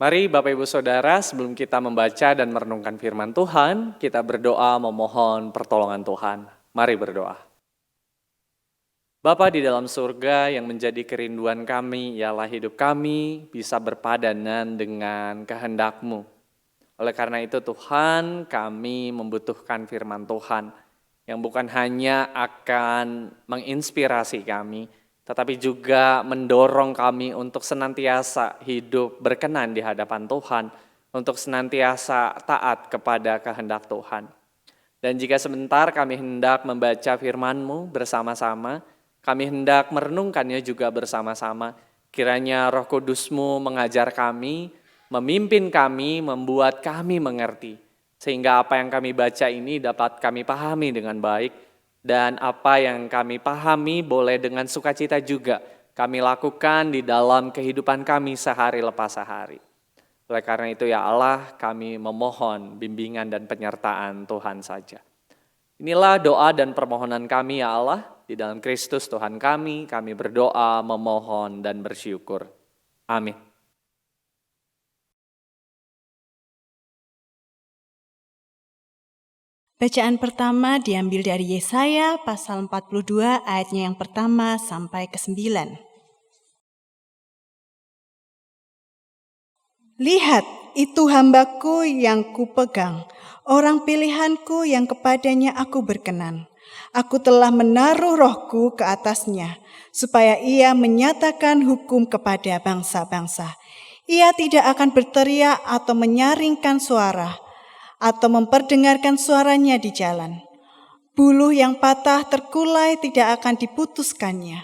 Mari Bapak Ibu Saudara, sebelum kita membaca dan merenungkan firman Tuhan, kita berdoa memohon pertolongan Tuhan. Mari berdoa. Bapa di dalam surga, yang menjadi kerinduan kami ialah hidup kami bisa berpadanan dengan kehendak-Mu. Oleh karena itu Tuhan, kami membutuhkan firman Tuhan yang bukan hanya akan menginspirasi kami, tetapi juga mendorong kami untuk senantiasa hidup berkenan di hadapan Tuhan, untuk senantiasa taat kepada kehendak Tuhan. Dan jika sebentar kami hendak membaca firman-Mu bersama-sama, kami hendak merenungkannya juga bersama-sama, kiranya Roh Kudus-Mu mengajar kami, memimpin kami, membuat kami mengerti, sehingga apa yang kami baca ini dapat kami pahami dengan baik, dan apa yang kami pahami boleh dengan sukacita juga kami lakukan di dalam kehidupan kami sehari lepas sehari. Oleh karena itu ya Allah, kami memohon bimbingan dan penyertaan Tuhan saja. Inilah doa dan permohonan kami ya Allah, di dalam Kristus Tuhan kami berdoa, memohon dan bersyukur. Amin. Bacaan pertama diambil dari Yesaya pasal 42 ayatnya yang pertama sampai ke-9. Lihat, itu hambaku yang kupegang, orang pilihanku yang kepadanya aku berkenan. Aku telah menaruh rohku ke atasnya, supaya ia menyatakan hukum kepada bangsa-bangsa. Ia tidak akan berteriak atau menyaringkan suara, atau memperdengarkan suaranya di jalan. Buluh yang patah terkulai tidak akan diputuskannya,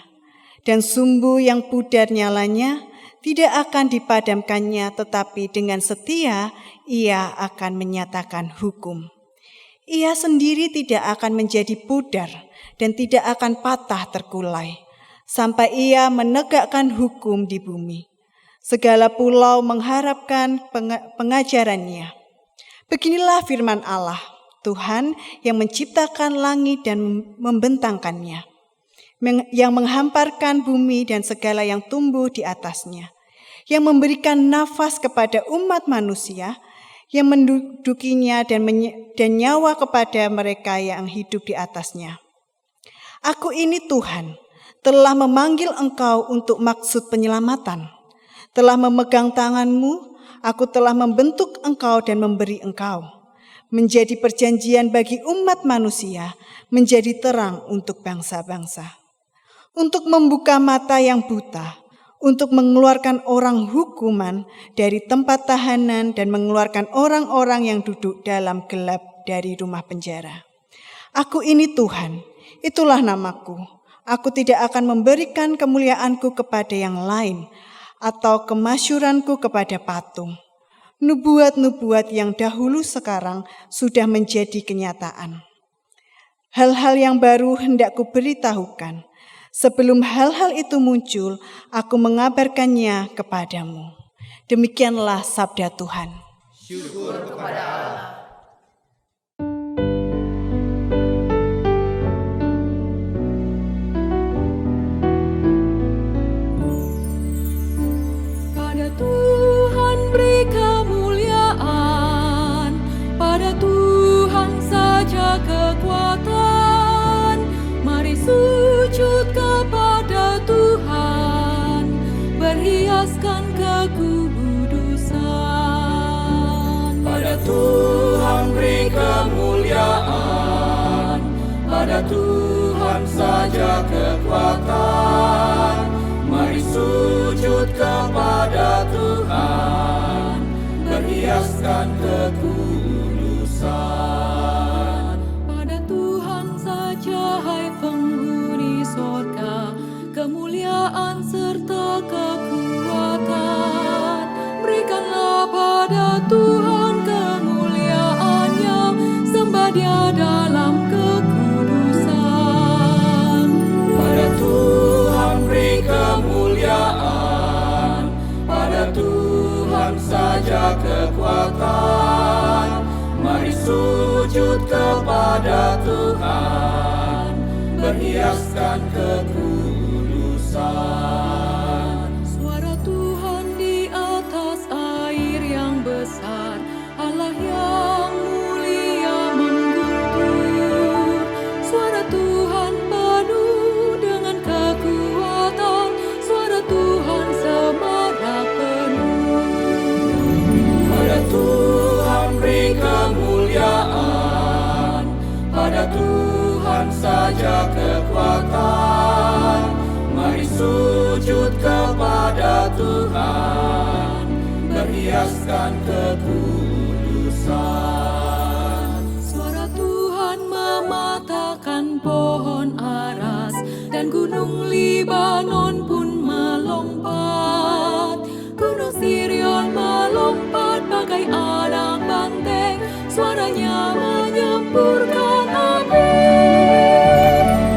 dan sumbu yang pudar nyalanya tidak akan dipadamkannya, tetapi dengan setia ia akan menyatakan hukum. Ia sendiri tidak akan menjadi pudar dan tidak akan patah terkulai, sampai ia menegakkan hukum di bumi. Segala pulau mengharapkan pengajarannya. Beginilah firman Allah, Tuhan yang menciptakan langit dan membentangkannya, yang menghamparkan bumi dan segala yang tumbuh di atasnya, yang memberikan nafas kepada umat manusia, yang mendudukinya dan nyawa kepada mereka yang hidup di atasnya. Aku ini Tuhan, telah memanggil engkau untuk maksud penyelamatan, telah memegang tanganmu, aku telah membentuk engkau dan memberi engkau menjadi perjanjian bagi umat manusia, menjadi terang untuk bangsa-bangsa, untuk membuka mata yang buta, untuk mengeluarkan orang hukuman dari tempat tahanan dan mengeluarkan orang-orang yang duduk dalam gelap dari rumah penjara. Aku ini Tuhan, itulah namaku. Aku tidak akan memberikan kemuliaanku kepada yang lain atau kemasyuranku kepada patung. Nubuat-nubuat yang dahulu sekarang sudah menjadi kenyataan. Hal-hal yang baru hendak kuberitahukan. Sebelum hal-hal itu muncul, aku mengabarkannya kepadamu. Demikianlah sabda Tuhan. Syukur kepada Allah. Pada Tuhan beri kemuliaan, pada Tuhan saja kekuatan. Mari sujud kepada Tuhan, berhiaskan kekudusan. Pada Tuhan beri kemuliaan, pada Tuhan saja kekuatan. Mari sujud kepada Tuhan, berhiaskan kekudusan. Pada Tuhan saja hai penghuni sorga, kemuliaan serta kekuatan. Berikanlah pada Tuhan kemuliaan-Nya, sembah Dia dalam kekudusan. Pada Tuhan beri kemuliaan, pada Tuhan saja kekuatan. Mari sujud kepada Tuhan, berhiaskan kekudusan. Suara Tuhan di atas air berhiaskan kekudusan. Suara Tuhan mematahkan pohon aras, dan gunung Libanon pun melompat. Gunung Sirion melompat bagai anak banteng, suaranya menyemburkan api.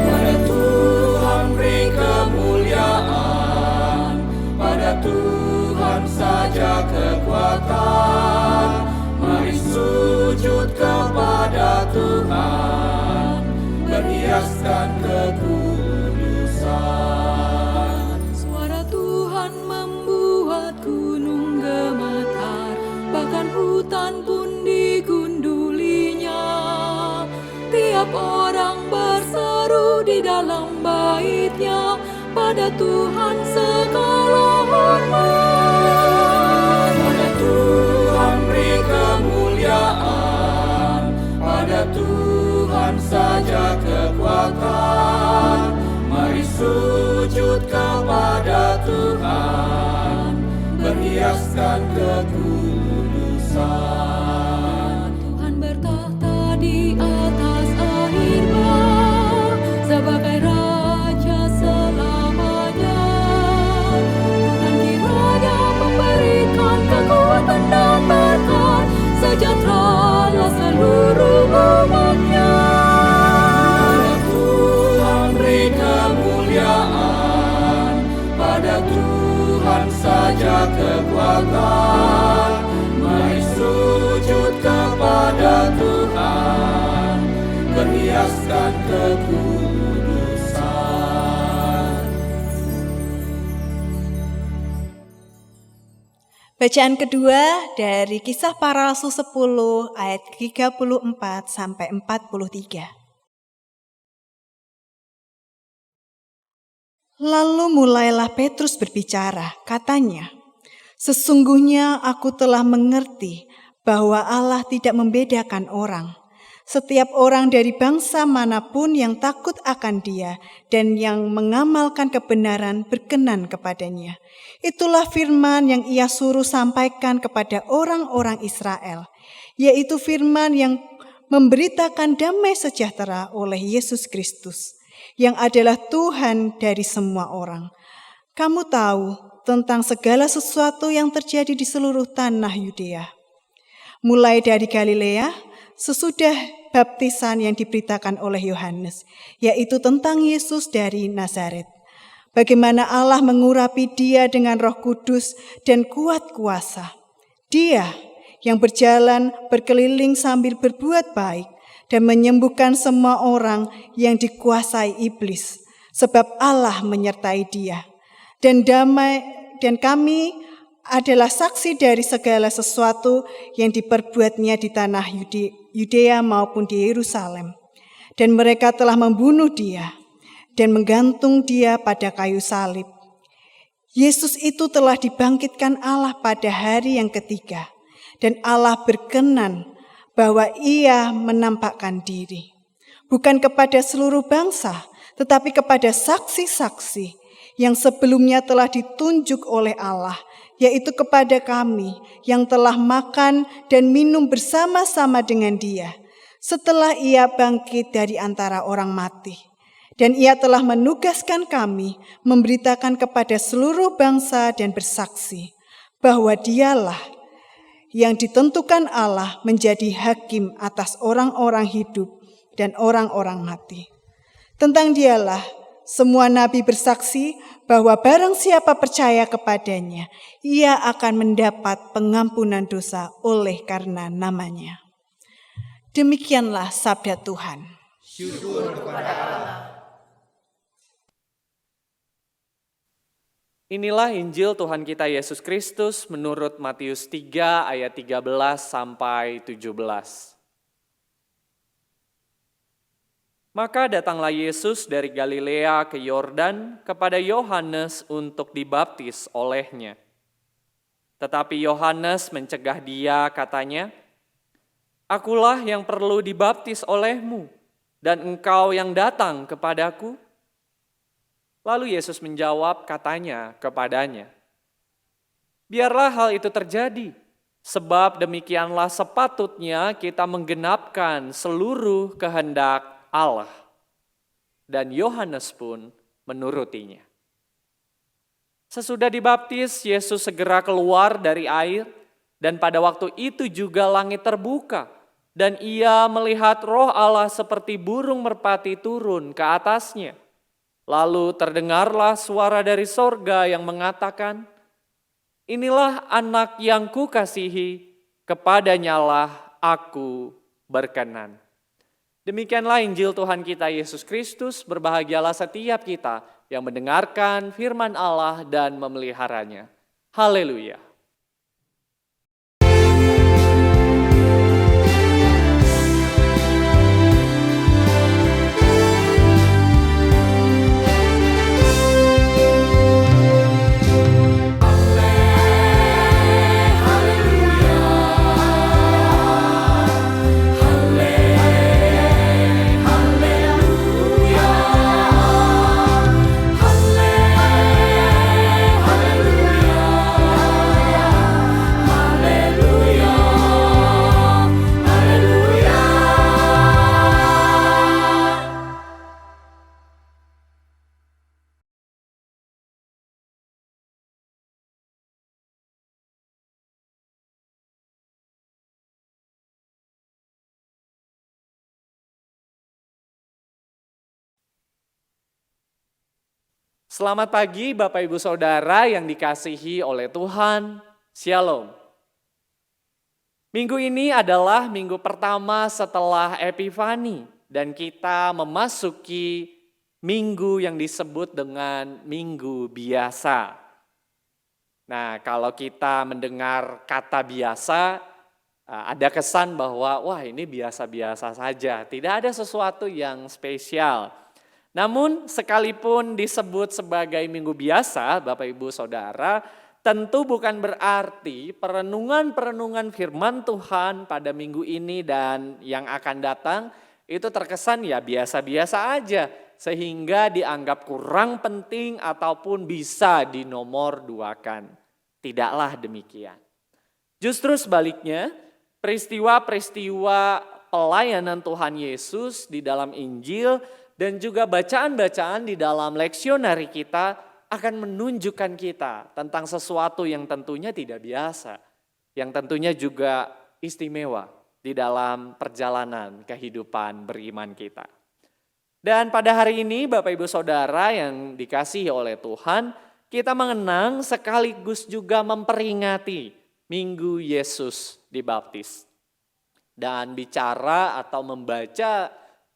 Pada Tuhan beri kemuliaan, pada Tuhan saja kekuatan. Mari sujud kepada Tuhan, berhiaskan kekudusan. Suara Tuhan membuat gunung gemetar, bahkan hutan pun digundulinya. Tiap orang berseru di dalam bait-Nya, pada Tuhan segala hormat. Pada Tuhan beri kemuliaan, pada Tuhan saja kekuatan. Mari sujud kepada Tuhan, berhiaskan kekudusan. Tuhan bertahta di atas air bah, sebagai Raja selamanya. Tuhan kiranya memberikan kekuatan dan berkat, sejahteralah seluruh umat-Nya. Pada Tuhan beri kemuliaan, pada Tuhan saja kekuatan. Mari sujud kepada Tuhan, berhiaskan kekudusan. Bacaan kedua dari Kisah Para Rasul 10 ayat 34 sampai 43. Lalu mulailah Petrus berbicara, katanya, "Sesungguhnya aku telah mengerti bahwa Allah tidak membedakan orang. Setiap orang dari bangsa manapun yang takut akan Dia dan yang mengamalkan kebenaran berkenan kepadanya. Itulah firman yang Ia suruh sampaikan kepada orang-orang Israel, yaitu firman yang memberitakan damai sejahtera oleh Yesus Kristus, yang adalah Tuhan dari semua orang. Kamu tahu tentang segala sesuatu yang terjadi di seluruh tanah Yudea, mulai dari Galilea, sesudah baptisan yang diberitakan oleh Yohanes, yaitu tentang Yesus dari Nazaret. Bagaimana Allah mengurapi Dia dengan Roh Kudus dan kuat kuasa. Dia yang berjalan berkeliling sambil berbuat baik dan menyembuhkan semua orang yang dikuasai iblis, sebab Allah menyertai Dia. Dan kami adalah saksi dari segala sesuatu yang diperbuatnya di tanah Yudea maupun di Yerusalem. Dan mereka telah membunuh Dia dan menggantung Dia pada kayu salib. Yesus itu telah dibangkitkan Allah pada hari yang ketiga, dan Allah berkenan bahwa Ia menampakkan diri, bukan kepada seluruh bangsa, tetapi kepada saksi-saksi yang sebelumnya telah ditunjuk oleh Allah, yaitu kepada kami yang telah makan dan minum bersama-sama dengan Dia setelah Ia bangkit dari antara orang mati. Dan Ia telah menugaskan kami memberitakan kepada seluruh bangsa dan bersaksi bahwa Dialah yang ditentukan Allah menjadi hakim atas orang-orang hidup dan orang-orang mati. Tentang Dialah semua nabi bersaksi bahwa barang siapa percaya kepadanya, ia akan mendapat pengampunan dosa oleh karena namanya. Demikianlah sabda Tuhan. Syukur kepada Allah. Inilah Injil Tuhan kita Yesus Kristus menurut Matius 3 ayat 13 sampai 17. Maka datanglah Yesus dari Galilea ke Yordan kepada Yohanes untuk dibaptis olehnya. Tetapi Yohanes mencegah dia, katanya, "Akulah yang perlu dibaptis olehmu, dan engkau yang datang kepadaku?" Lalu Yesus menjawab, katanya kepadanya, "Biarlah hal itu terjadi, Sebab demikianlah sepatutnya kita menggenapkan seluruh kehendak Allah. Dan Yohanes pun menurutinya. Sesudah dibaptis, Yesus segera keluar dari air, dan pada waktu itu juga langit terbuka, dan ia melihat Roh Allah seperti burung merpati turun ke atasnya. Lalu terdengarlah suara dari sorga yang mengatakan, "Inilah anak yang kukasihi, kepadanyalah aku berkenan." Demikianlah Injil Tuhan kita Yesus Kristus. Berbahagialah setiap kita yang mendengarkan firman Allah dan memeliharanya. Haleluya. Selamat pagi Bapak Ibu Saudara yang dikasihi oleh Tuhan. Shalom. Minggu ini adalah minggu pertama setelah Epifani dan kita memasuki minggu yang disebut dengan minggu biasa. Nah, kalau kita mendengar kata biasa, ada kesan bahwa wah ini biasa-biasa saja, tidak ada sesuatu yang spesial. Namun sekalipun disebut sebagai minggu biasa, Bapak Ibu Saudara, tentu bukan berarti perenungan-perenungan firman Tuhan pada minggu ini dan yang akan datang itu terkesan ya biasa-biasa aja, sehingga dianggap kurang penting ataupun bisa dinomorduakan. Tidaklah demikian. Justru sebaliknya, peristiwa-peristiwa pelayanan Tuhan Yesus di dalam Injil dan juga bacaan-bacaan di dalam leksionari kita akan menunjukkan kita tentang sesuatu yang tentunya tidak biasa, yang tentunya juga istimewa di dalam perjalanan kehidupan beriman kita. Dan pada hari ini Bapak Ibu Saudara yang dikasihi oleh Tuhan, kita mengenang sekaligus juga memperingati Minggu Yesus dibaptis. Dan bicara atau membaca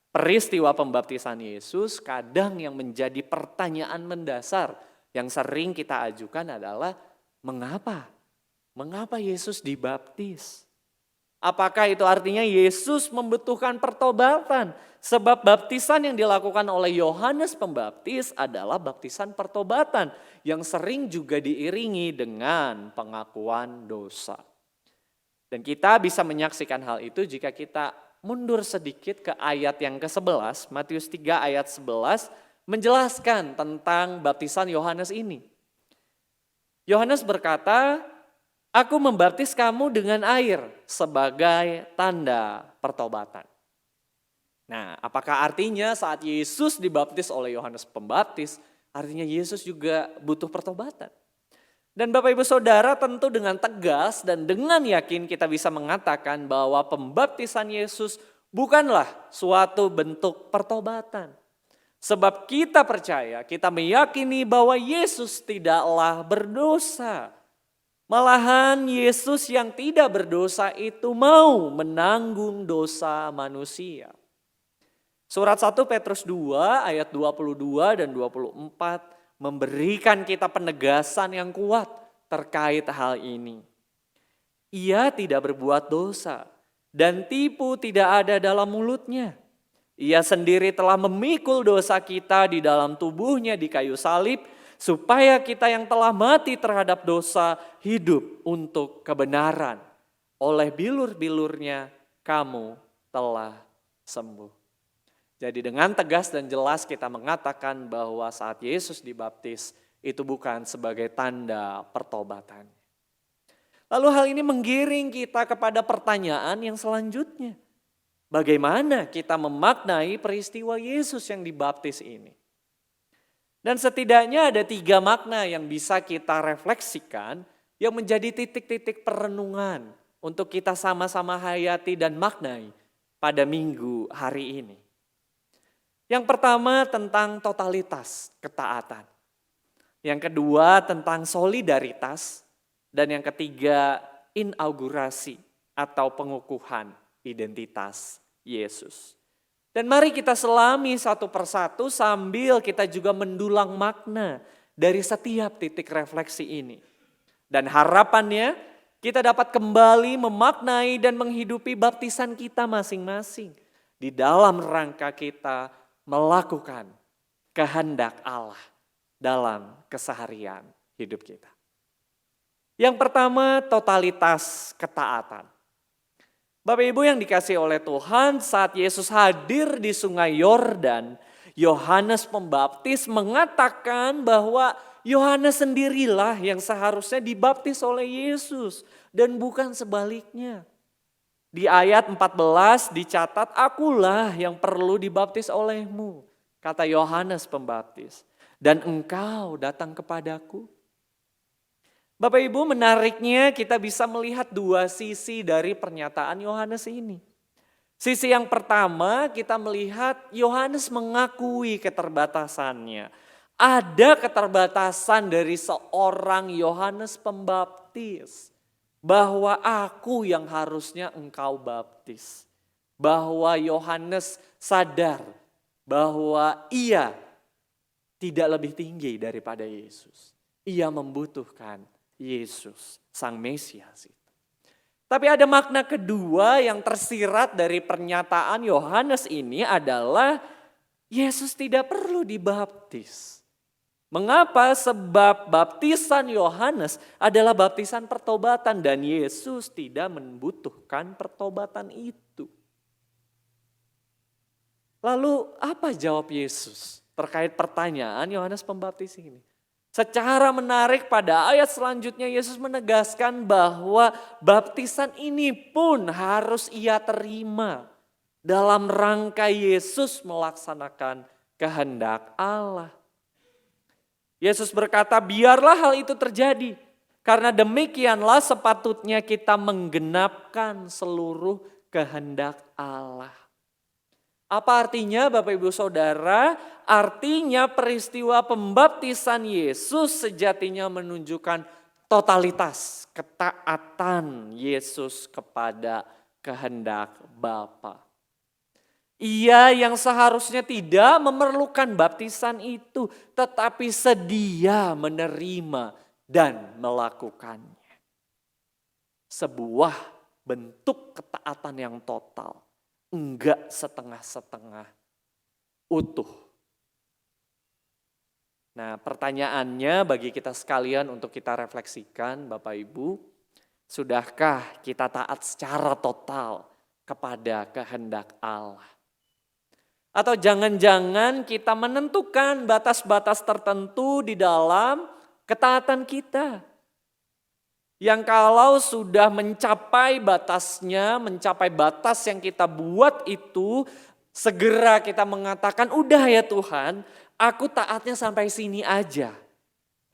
peristiwa pembaptisan Yesus, kadang yang menjadi pertanyaan mendasar yang sering kita ajukan adalah mengapa? Mengapa Yesus dibaptis? Apakah itu artinya Yesus membutuhkan pertobatan? Sebab baptisan yang dilakukan oleh Yohanes Pembaptis adalah baptisan pertobatan yang sering juga diiringi dengan pengakuan dosa. Dan kita bisa menyaksikan hal itu jika kita mundur sedikit ke ayat yang ke-11, Matius 3 ayat 11, menjelaskan tentang baptisan Yohanes ini. Yohanes berkata, "Aku membaptis kamu dengan air sebagai tanda pertobatan." Nah, apakah artinya saat Yesus dibaptis oleh Yohanes Pembaptis, artinya Yesus juga butuh pertobatan? Dan Bapak Ibu Saudara, tentu dengan tegas dan dengan yakin kita bisa mengatakan bahwa pembaptisan Yesus bukanlah suatu bentuk pertobatan. Sebab kita percaya, kita meyakini bahwa Yesus tidaklah berdosa. Malahan Yesus yang tidak berdosa itu mau menanggung dosa manusia. Surat 1 Petrus 2 ayat 22 dan 24 memberikan kita penegasan yang kuat terkait hal ini. Ia tidak berbuat dosa dan tipu tidak ada dalam mulutnya. Ia sendiri telah memikul dosa kita di dalam tubuhnya di kayu salib, supaya kita yang telah mati terhadap dosa hidup untuk kebenaran. Oleh bilur-bilurnya kamu telah sembuh. Jadi dengan tegas dan jelas kita mengatakan bahwa saat Yesus dibaptis itu bukan sebagai tanda pertobatan. Lalu hal ini menggiring kita kepada pertanyaan yang selanjutnya. Bagaimana kita memaknai peristiwa Yesus yang dibaptis ini? Dan setidaknya ada 3 makna yang bisa kita refleksikan yang menjadi titik-titik perenungan untuk kita sama-sama hayati dan maknai pada minggu hari ini. Yang pertama tentang totalitas ketaatan. Yang kedua tentang solidaritas. Dan yang ketiga inaugurasi atau pengukuhan identitas Yesus. Dan mari kita selami satu persatu sambil kita juga mendulang makna dari setiap titik refleksi ini. Dan harapannya kita dapat kembali memaknai dan menghidupi baptisan kita masing-masing. Di dalam rangka kita melakukan kehendak Allah dalam keseharian hidup kita. Yang pertama totalitas ketaatan. Bapak Ibu yang dikasihi oleh Tuhan, saat Yesus hadir di sungai Yordan, Yohanes Pembaptis mengatakan bahwa Yohanes sendirilah yang seharusnya dibaptis oleh Yesus dan bukan sebaliknya. Di ayat 14 dicatat, akulah yang perlu dibaptis olehmu, kata Yohanes Pembaptis, dan engkau datang kepadaku. Bapak Ibu, menariknya kita bisa melihat 2 sisi dari pernyataan Yohanes ini. Sisi yang pertama kita melihat Yohanes mengakui keterbatasannya. Ada keterbatasan dari seorang Yohanes Pembaptis. Bahwa aku yang harusnya engkau baptis. Bahwa Yohanes sadar bahwa ia tidak lebih tinggi daripada Yesus. Ia membutuhkan Yesus, Sang Mesias itu. Tapi ada makna kedua yang tersirat dari pernyataan Yohanes ini adalah Yesus tidak perlu dibaptis. Mengapa? Sebab baptisan Yohanes adalah baptisan pertobatan dan Yesus tidak membutuhkan pertobatan itu. Lalu apa jawab Yesus terkait pertanyaan Yohanes Pembaptis ini? Secara menarik pada ayat selanjutnya Yesus menegaskan bahwa baptisan ini pun harus ia terima dalam rangka Yesus melaksanakan kehendak Allah. Yesus berkata, biarlah hal itu terjadi karena demikianlah sepatutnya kita menggenapkan seluruh kehendak Allah. Apa artinya Bapak Ibu Saudara? Artinya peristiwa pembaptisan Yesus sejatinya menunjukkan totalitas ketaatan Yesus kepada kehendak Bapa. Ia yang seharusnya tidak memerlukan baptisan itu, tetapi sedia menerima dan melakukannya. Sebuah bentuk ketaatan yang total. Enggak setengah-setengah, utuh. Nah, pertanyaannya bagi kita sekalian untuk kita refleksikan Bapak Ibu, sudahkah kita taat secara total kepada kehendak Allah? Atau jangan-jangan kita menentukan batas-batas tertentu di dalam ketaatan kita? Yang kalau sudah mencapai batasnya, mencapai batas yang kita buat itu, segera kita mengatakan, udah ya Tuhan, aku taatnya sampai sini aja.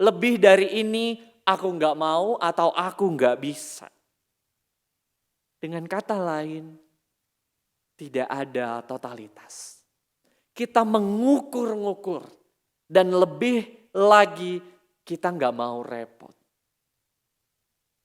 Lebih dari ini aku gak mau atau aku gak bisa. Dengan kata lain, tidak ada totalitas. Kita mengukur-ngukur dan lebih lagi kita gak mau repot.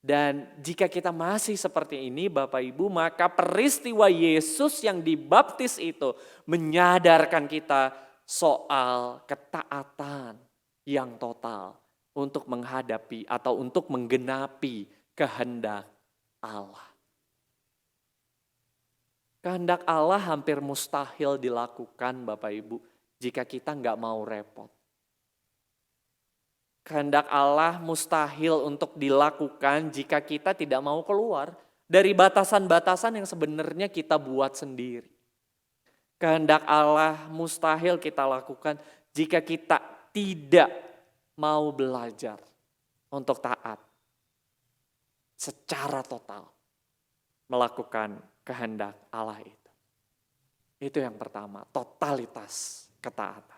Dan jika kita masih seperti ini Bapak Ibu, maka peristiwa Yesus yang dibaptis itu menyadarkan kita soal ketaatan yang total untuk menghadapi atau untuk menggenapi kehendak Allah. Kehendak Allah hampir mustahil dilakukan Bapak Ibu jika kita nggak mau repot. Kehendak Allah mustahil untuk dilakukan jika kita tidak mau keluar dari batasan-batasan yang sebenarnya kita buat sendiri. Kehendak Allah mustahil kita lakukan jika kita tidak mau belajar untuk taat. secara total melakukan kehendak Allah itu. Itu yang pertama, totalitas ketaatan.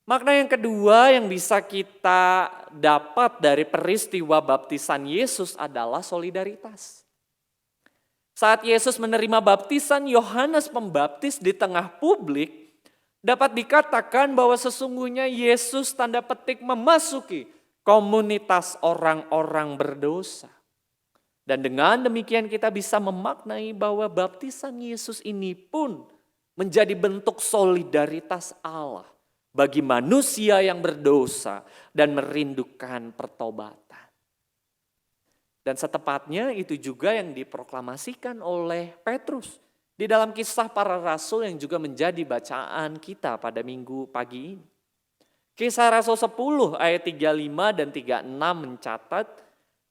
Makna yang kedua yang bisa kita dapat dari peristiwa baptisan Yesus adalah solidaritas. Saat Yesus menerima baptisan Yohanes Pembaptis di tengah publik, dapat dikatakan bahwa sesungguhnya Yesus tanda petik memasuki komunitas orang-orang berdosa. Dan dengan demikian kita bisa memaknai bahwa baptisan Yesus ini pun menjadi bentuk solidaritas Allah bagi manusia yang berdosa dan merindukan pertobatan. Dan setepatnya itu juga yang diproklamasikan oleh Petrus di dalam Kisah Para Rasul yang juga menjadi bacaan kita pada minggu pagi ini. Kisah Rasul 10 ayat 35 dan 36 mencatat,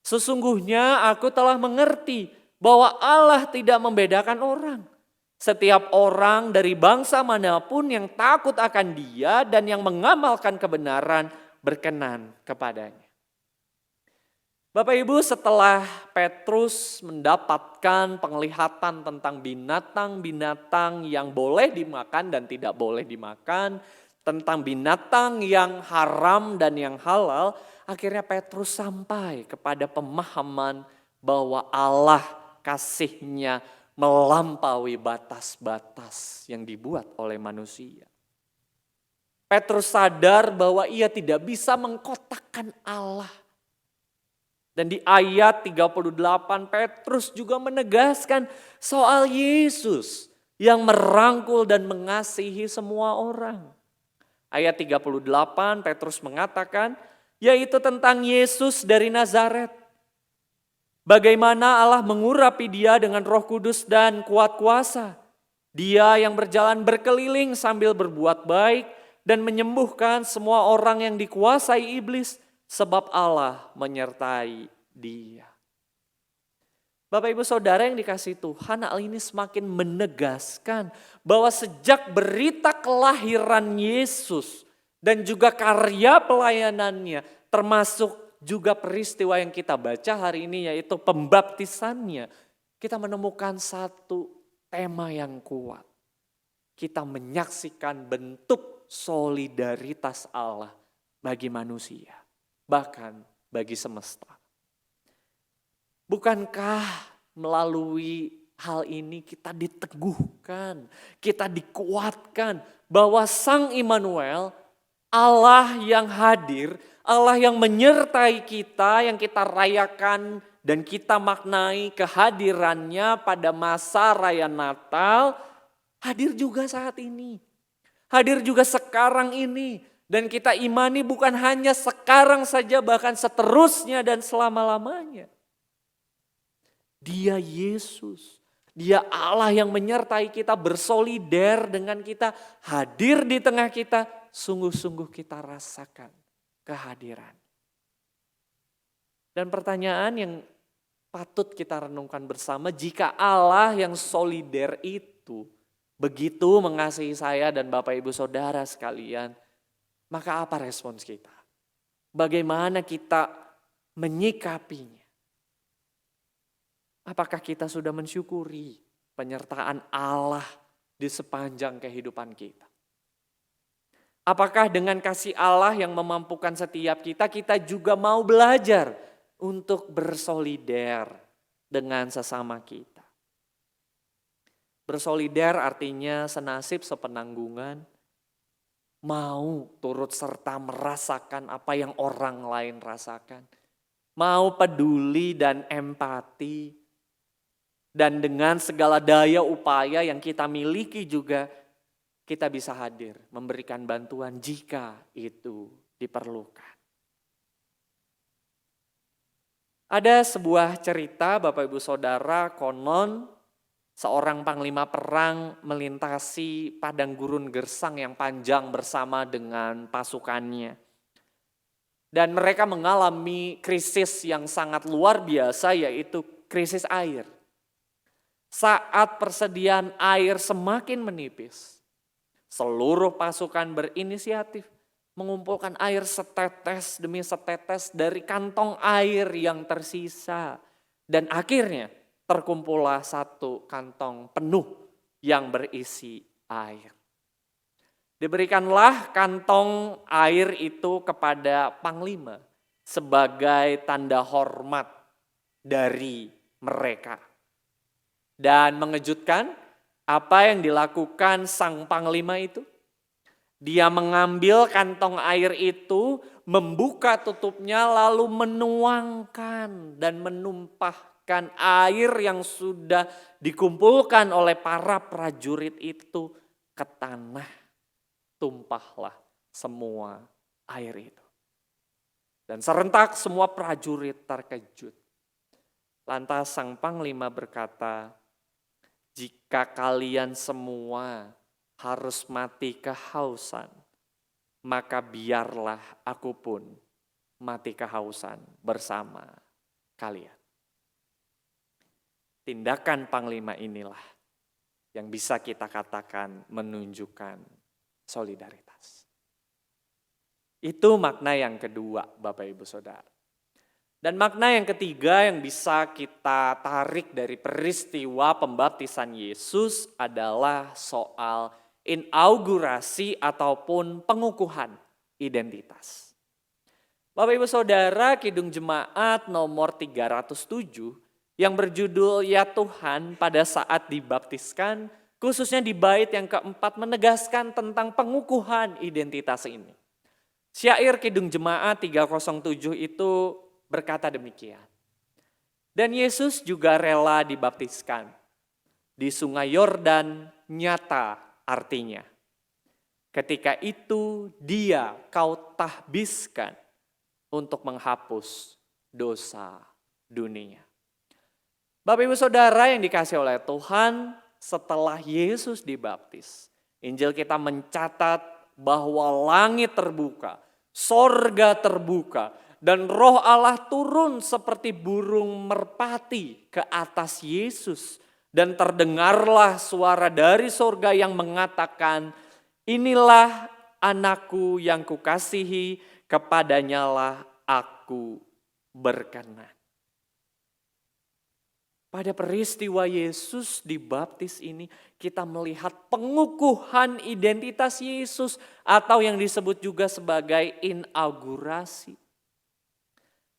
sesungguhnya aku telah mengerti bahwa Allah tidak membedakan orang. Setiap orang dari bangsa manapun yang takut akan Dia dan yang mengamalkan kebenaran berkenan kepadanya. Bapak Ibu, setelah Petrus mendapatkan penglihatan tentang binatang-binatang yang boleh dimakan dan tidak boleh dimakan, tentang binatang yang haram dan yang halal, akhirnya Petrus sampai kepada pemahaman bahwa Allah kasih-Nya melampaui batas-batas yang dibuat oleh manusia. Petrus sadar bahwa ia tidak bisa mengkotakkan Allah. Dan di ayat 38 Petrus juga menegaskan soal Yesus yang merangkul dan mengasihi semua orang. Ayat 38 Petrus mengatakan, yaitu tentang Yesus dari Nazaret. Bagaimana Allah mengurapi Dia dengan Roh Kudus dan kuat kuasa. Dia yang berjalan berkeliling sambil berbuat baik dan menyembuhkan semua orang yang dikuasai iblis, sebab Allah menyertai Dia. Bapak Ibu Saudara yang dikasihi Tuhan, hal ini semakin menegaskan bahwa sejak berita kelahiran Yesus dan juga karya pelayanannya, termasuk juga peristiwa yang kita baca hari ini yaitu pembaptisannya, kita menemukan satu tema yang kuat. Kita menyaksikan bentuk solidaritas Allah bagi manusia, bahkan bagi semesta. Bukankah melalui hal ini kita diteguhkan, kita dikuatkan bahwa Sang Immanuel, Allah yang hadir, Allah yang menyertai kita, yang kita rayakan dan kita maknai kehadirannya pada masa raya Natal, hadir juga saat ini. Hadir juga sekarang ini. Dan kita imani bukan hanya sekarang saja, bahkan seterusnya dan selama-lamanya. Dia Yesus, Dia Allah yang menyertai kita, bersolider dengan kita, hadir di tengah kita, sungguh-sungguh kita rasakan kehadiran. Dan pertanyaan yang patut kita renungkan bersama, jika Allah yang solider itu begitu mengasihi saya dan Bapak Ibu Saudara sekalian, maka apa respons kita? Bagaimana kita menyikapinya? Apakah kita sudah mensyukuri penyertaan Allah di sepanjang kehidupan kita? Apakah dengan kasih Allah yang memampukan setiap kita, kita juga mau belajar untuk bersolider dengan sesama kita? Bersolider artinya senasib sepenanggungan, mau turut serta merasakan apa yang orang lain rasakan, mau peduli dan empati, dan dengan segala daya upaya yang kita miliki juga, kita bisa hadir, memberikan bantuan jika itu diperlukan. Ada sebuah cerita Bapak Ibu Saudara, konon seorang panglima perang melintasi padang gurun gersang yang panjang bersama dengan pasukannya. Dan mereka mengalami krisis yang sangat luar biasa, yaitu krisis air. Saat persediaan air semakin menipis, seluruh pasukan berinisiatif mengumpulkan air setetes demi setetes dari kantong air yang tersisa. Dan akhirnya terkumpullah satu kantong penuh yang berisi air. Diberikanlah kantong air itu kepada panglima sebagai tanda hormat dari mereka. Dan mengejutkan, apa yang dilakukan sang panglima itu? Dia mengambil kantong air itu, membuka tutupnya lalu menuangkan dan menumpahkan air yang sudah dikumpulkan oleh para prajurit itu ke tanah. Tumpahlah semua air itu. Dan serentak semua prajurit terkejut. Lantas sang panglima berkata, "Jika kalian semua harus mati kehausan, maka biarlah aku pun mati kehausan bersama kalian." Tindakan panglima inilah yang bisa kita katakan menunjukkan solidaritas. Itu makna yang kedua, Bapak Ibu Saudara. Dan makna yang ketiga yang bisa kita tarik dari peristiwa pembaptisan Yesus adalah soal inaugurasi ataupun pengukuhan identitas. Bapak Ibu Saudara, Kidung Jemaat nomor 307 yang berjudul "Ya Tuhan" pada saat dibaptiskan, khususnya di bait yang keempat menegaskan tentang pengukuhan identitas ini. Syair Kidung Jemaat 307 itu berkata demikian. Dan Yesus juga rela dibaptiskan. Di sungai Yordan nyata artinya. Ketika itu dia kau tahbiskan untuk menghapus dosa dunia. Bapak Ibu Saudara yang dikasihi oleh Tuhan, setelah Yesus dibaptis, Injil kita mencatat bahwa langit terbuka, sorga terbuka, dan Roh Allah turun seperti burung merpati ke atas Yesus. Dan terdengarlah suara dari sorga yang mengatakan, "Inilah anakku yang kukasihi, kepadanyalah aku berkenan." Pada peristiwa Yesus dibaptis ini, kita melihat pengukuhan identitas Yesus atau yang disebut juga sebagai inaugurasi.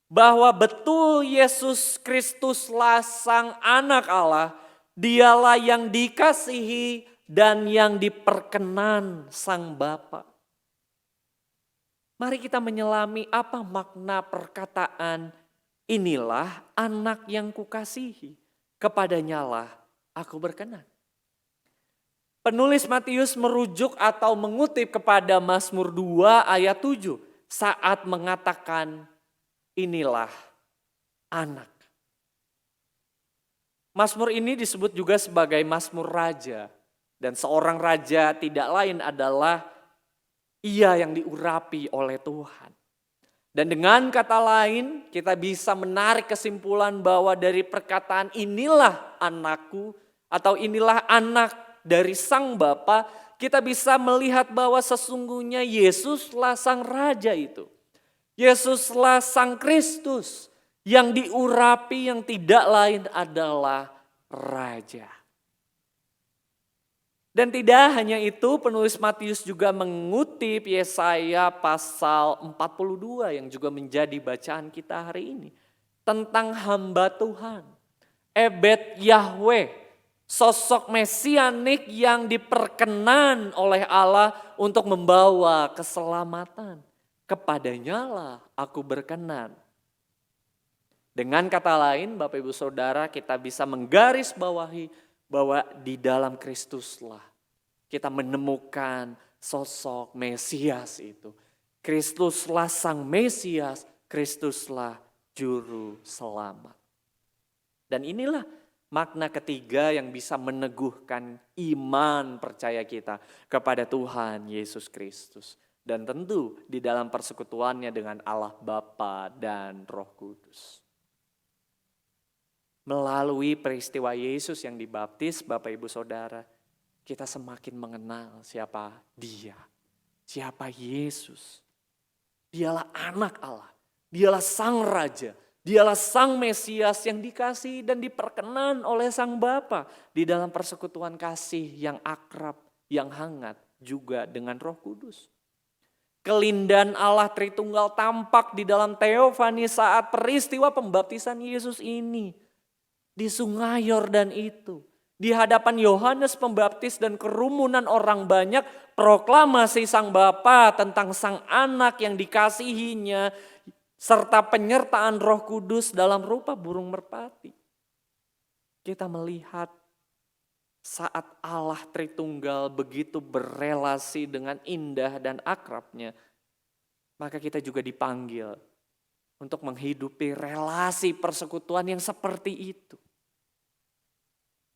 Bahwa betul Yesus Kristuslah Sang Anak Allah, Dialah yang dikasihi dan yang diperkenan Sang Bapa. Mari kita menyelami apa makna perkataan, "Inilah anak yang kukasihi, kepadanyalah aku berkenan." Penulis Matius merujuk atau mengutip kepada Mazmur 2 ayat 7 saat mengatakan, "Inilah anak." Mazmur ini disebut juga sebagai Mazmur Raja. Dan seorang raja tidak lain adalah ia yang diurapi oleh Tuhan. Dan dengan kata lain kita bisa menarik kesimpulan bahwa dari perkataan "inilah anakku" atau "inilah anak dari Sang Bapa", kita bisa melihat bahwa sesungguhnya Yesuslah Sang Raja itu. Yesuslah Sang Kristus yang diurapi yang tidak lain adalah Raja. Dan tidak hanya itu, penulis Matius juga mengutip Yesaya pasal 42 yang juga menjadi bacaan kita hari ini. Tentang hamba Tuhan, Ebed Yahweh, sosok mesianik yang diperkenan oleh Allah untuk membawa keselamatan. Kepadanyalah aku berkenan. Dengan kata lain, Bapak Ibu Saudara, kita bisa menggarisbawahi bahwa di dalam Kristuslah kita menemukan sosok Mesias itu. Kristuslah Sang Mesias, Kristuslah Juru Selamat. Dan inilah makna ketiga yang bisa meneguhkan iman percaya kita kepada Tuhan Yesus Kristus. Dan tentu di dalam persekutuannya dengan Allah Bapa dan Roh Kudus. Melalui peristiwa Yesus yang dibaptis, Bapak Ibu Saudara, kita semakin mengenal siapa Dia, siapa Yesus. Dialah anak Allah, dialah sang raja, dialah sang Mesias yang dikasihi dan diperkenan oleh sang Bapa di dalam persekutuan kasih yang akrab, yang hangat juga dengan Roh Kudus. Kelindahan Allah Tritunggal tampak di dalam teofani saat peristiwa pembaptisan Yesus ini. Di sungai Yordan itu. Di hadapan Yohanes Pembaptis dan kerumunan orang banyak, proklamasi sang Bapa tentang sang anak yang dikasihinya, serta penyertaan Roh Kudus dalam rupa burung merpati. Kita melihat saat Allah Tritunggal begitu berelasi dengan indah dan akrabnya, maka kita juga dipanggil untuk menghidupi relasi persekutuan yang seperti itu.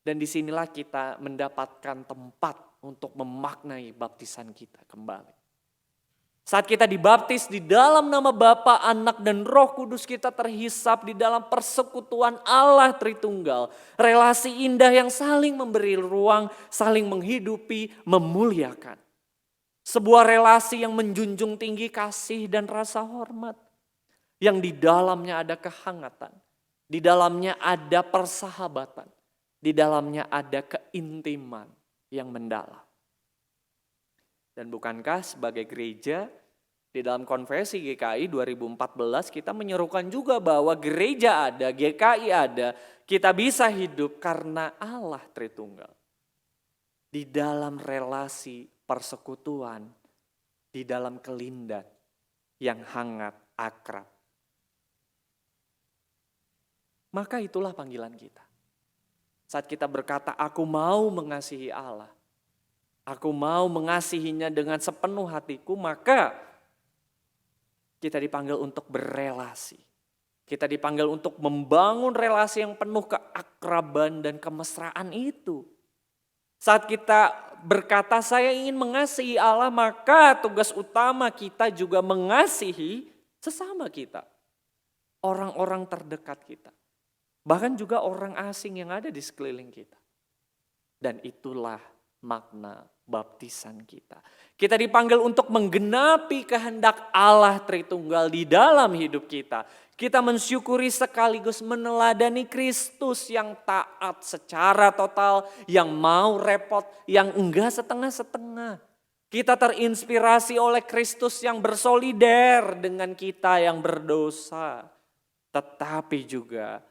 Dan disinilah kita mendapatkan tempat untuk memaknai baptisan kita kembali. Saat kita dibaptis di dalam nama Bapa, Anak, dan Roh Kudus, kita terhisap di dalam persekutuan Allah Tritunggal. Relasi indah yang saling memberi ruang, saling menghidupi, memuliakan. Sebuah relasi yang menjunjung tinggi kasih dan rasa hormat. Yang di dalamnya ada kehangatan, di dalamnya ada persahabatan, di dalamnya ada keintiman yang mendalam. Dan bukankah sebagai gereja di dalam konferensi GKI 2014 kita menyerukan juga bahwa gereja ada, GKI ada, kita bisa hidup karena Allah Tritunggal. Di dalam relasi persekutuan, di dalam kelindan yang hangat, akrab. Maka itulah panggilan kita. Saat kita berkata, aku mau mengasihi Allah, aku mau mengasihinya dengan sepenuh hatiku, maka kita dipanggil untuk berelasi. Kita dipanggil untuk membangun relasi yang penuh keakraban dan kemesraan itu. Saat kita berkata, saya ingin mengasihi Allah, maka tugas utama kita juga mengasihi sesama kita. Orang-orang terdekat kita. Bahkan juga orang asing yang ada di sekeliling kita. Dan itulah makna baptisan kita. Kita dipanggil untuk menggenapi kehendak Allah Tritunggal di dalam hidup kita. Kita mensyukuri sekaligus meneladani Kristus yang taat secara total, yang mau repot, yang enggak setengah-setengah. Kita terinspirasi oleh Kristus yang bersolider dengan kita yang berdosa. Tetapi juga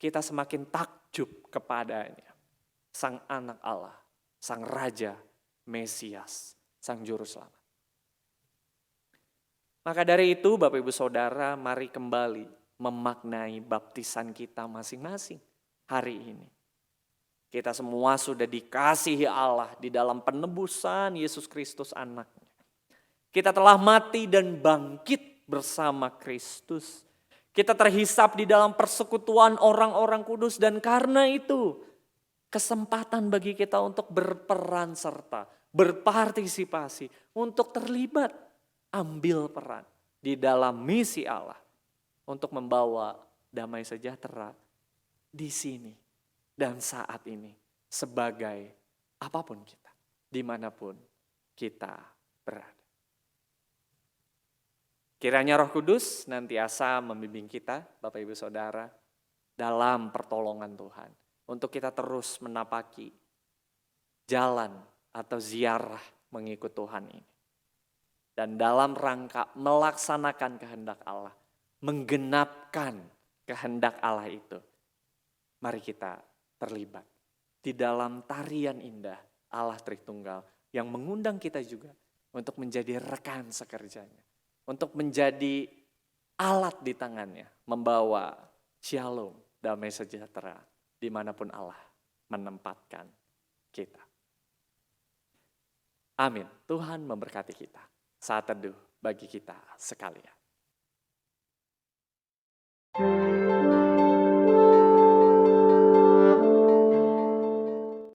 kita semakin takjub kepadanya. Sang anak Allah, sang raja, Mesias, sang juru selamat. Maka dari itu Bapak Ibu Saudara, mari kembali memaknai baptisan kita masing-masing hari ini. Kita semua sudah dikasihi Allah di dalam penebusan Yesus Kristus anaknya. Kita telah mati dan bangkit bersama Kristus. Kita terhisap di dalam persekutuan orang-orang kudus dan karena itu kesempatan bagi kita untuk berperan serta, berpartisipasi, untuk terlibat, ambil peran di dalam misi Allah untuk membawa damai sejahtera di sini dan saat ini sebagai apapun kita, dimanapun kita berada. Kiranya Roh Kudus nantiasa membimbing kita, Bapak Ibu Saudara, dalam pertolongan Tuhan. Untuk kita terus menapaki jalan atau ziarah mengikut Tuhan ini. Dan dalam rangka melaksanakan kehendak Allah, menggenapkan kehendak Allah itu. Mari kita terlibat di dalam tarian indah Allah Tritunggal yang mengundang kita juga untuk menjadi rekan sekerjanya. Untuk menjadi alat di tangannya, membawa shalom, damai sejahtera, dimanapun Allah menempatkan kita. Amin. Tuhan memberkati kita. Saat teduh bagi kita sekalian.